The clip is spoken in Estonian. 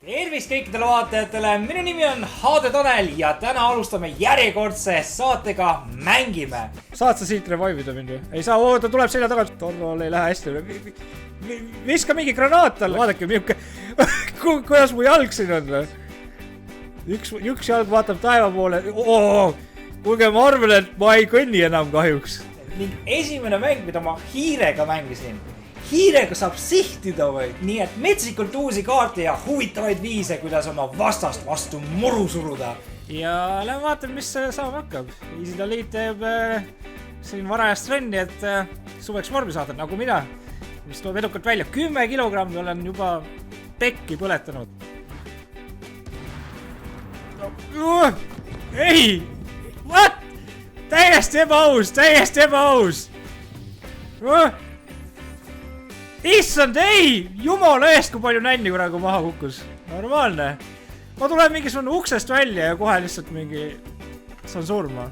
Tervist kõikidele vaatajatele, minu nimi on HD Tanel ja täna alustame järjekordse saatega Mängime. Saad sa siit revive'ida mind või? Ei saa, ta tuleb selja tagasi. Torval ei lähe hästi. Viska mingi granaat talle. Vaadake, kuidas mu jalg siin on või? Üks jalg vaatab taeva poole. Kuulge, ma arvan, et ma ei kõnni enam kahjuks. Ning esimene mäng, mida ma hiirega mängisin. Hiirega saab sihtida või, nii et metsikult uusi kaarte ja huvitavaid viise, kuidas oma vastast vastu muru suruda. Ja lähen vaatan, mis saama hakkab. Easy Delete teeb siin varajast trenni, et suveks vormi saada, nagu mina. Mis tuleb edukalt välja. 10 kilogrammi olen juba pekki põletanud. Ei! What? Täiesti ebaus! Issand, ei! Jumala eest, kui palju nänni praegu maha kukkus. Normaalne. Ma tulen mingisugune uksest välja ja kohe lihtsalt mingi... saan surma.